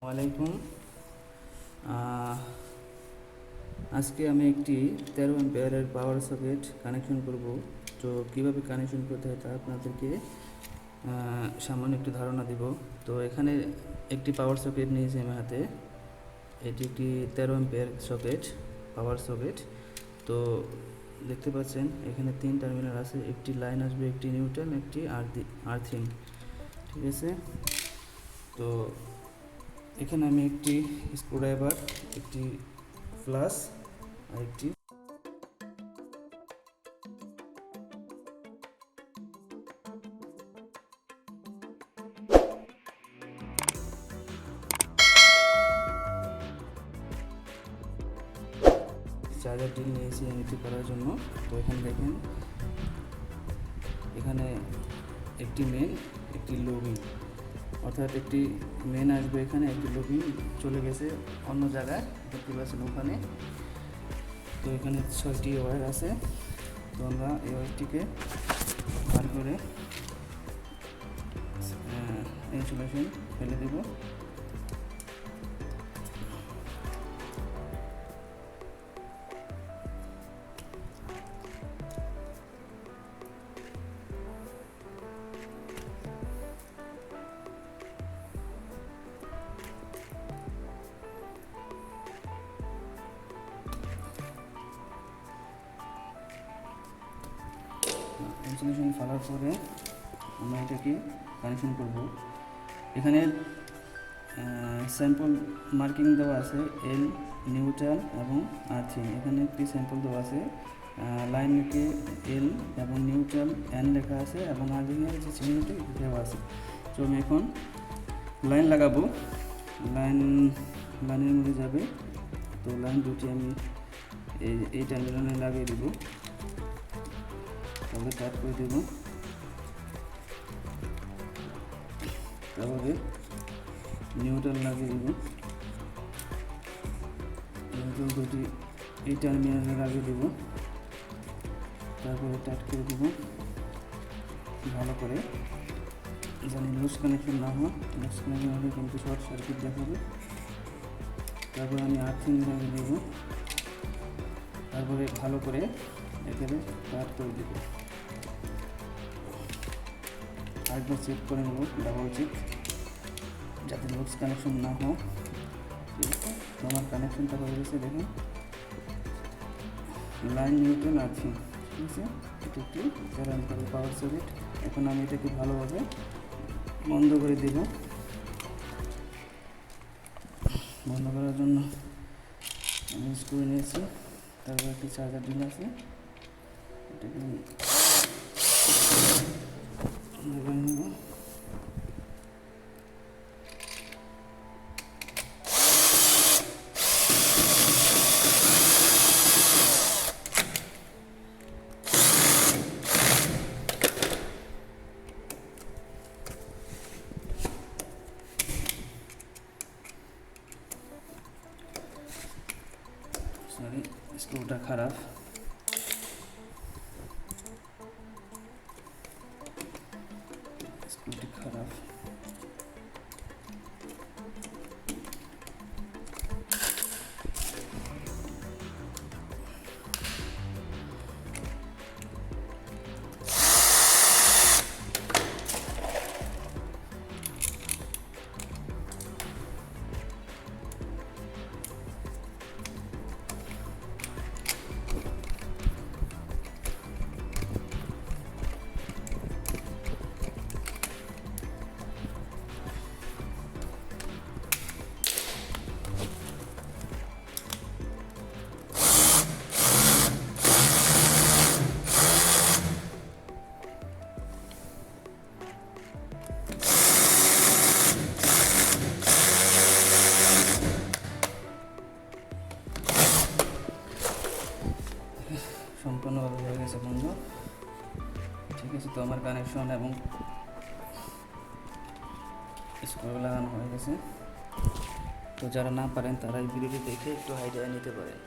ওয়ালাইকুম। আহ, আজকে আমি একটি 13 অ্যাম্পিয়ারের পাওয়ার সকেট কানেকশন করব। তো কিভাবে কানেকশন করতে হয় তা আপনাদেরকে সামান্য একটু ধারণা দিব। তো এখানে একটি পাওয়ার সকেট নিয়েছি আমি হাতে। এটি একটি 13 অ্যাম্পিয়ার সকেট, পাওয়ার সকেট। তো দেখতে পাচ্ছেন এখানে 3 টার্মিনাল আছে, একটি লাইন আসবে, একটি নিউট্রাল, একটি আর্থিং। ঠিক আছে। তো এখানে আমি একটি স্ক্রুড্রাইভার, একটি প্লাস আর একটি চার্জার ডিল নিয়েছি এমনিটি করার জন্য। তো এখানে দেখেন, এখানে একটি মেন, একটি লোবিং, অর্থাৎ একটি মেন আসবে এখানে, একটি লোবিং চলে গেছে অন্য জায়গায়, দেখতে পাচ্ছেন ওখানে। তো এখানে 6টি ওয়্যার আছে। তো আমরা এই ওয়্যারটিকে বার করে ইনসুলেশন ফেলে দেব। ইনসুলেশন ফেলার পরে আমরা এটাকে কানেকশন করব। এখানে স্যাম্পল মার্কিং দেওয়া আছে, এল, নিউট্রাল এবং আর্থিং। এখানে একটি স্যাম্পল দেওয়া আছে, লাইনকে এল এবং নিউট্রাল এন লেখা আছে এবং আর্থিংয়ের যে চিহ্নটি দেওয়া আছে। তো আমি এখন লাইন লাগাবো। লাইনের মধ্যে যাবে। তো লাইন দুটি আমি এই টার্মিনালে লাগিয়ে দেবো। তাহলে টাইট করে দেব। তারপরে নিউট্রাল লাগিয়ে দেব। নিউট্রাল দুটি এই টার্মিনালে লাগিয়ে দেব। তারপরে টাইট করে দেব ভালো করে, যেন লুজ কানেকশন না হয়। লুজ কানেকশন হলে কিন্তু শর্ট সার্কিট দেখাবে। তারপরে আমি আর্থিং লাগিয়ে দেব। তারপরে ভালো করে এখানে টাইট করে দেব। আরেকবার চেক করে নেব, ডাবল চেক, যাতে লুজ কানেকশন না হয়। ঠিক আছে। তো আমার কানেকশনটা হয়ে গেছে, দেখুন, লাইন, নিউট্রাল, আর্থিং। ঠিক আছে। এটা একটি 13 অ্যাম্পিয়ার পাওয়ার সকেট। এখন আমি এটাকে ভালোভাবে বন্ধ করে দেব। বন্ধ করার জন্য আমি স্ক্রু নিয়েছি, তারপর একটি চার্জার ডিল আছে, এটাকে নেব। সরি, স্ক্রুটা খারাপ। স্ক্রুটি খারাপ। সম্পূর্ণভাবে হয়ে গেছে বন্ধু। ঠিক আছে। তো আমার কানেকশন এবং স্ক্রু লাগানো হয়ে গেছে। তো যারা না পারেন তারা এই ভিডিওটি দেখে একটু আইডিয়া নিতে পারেন।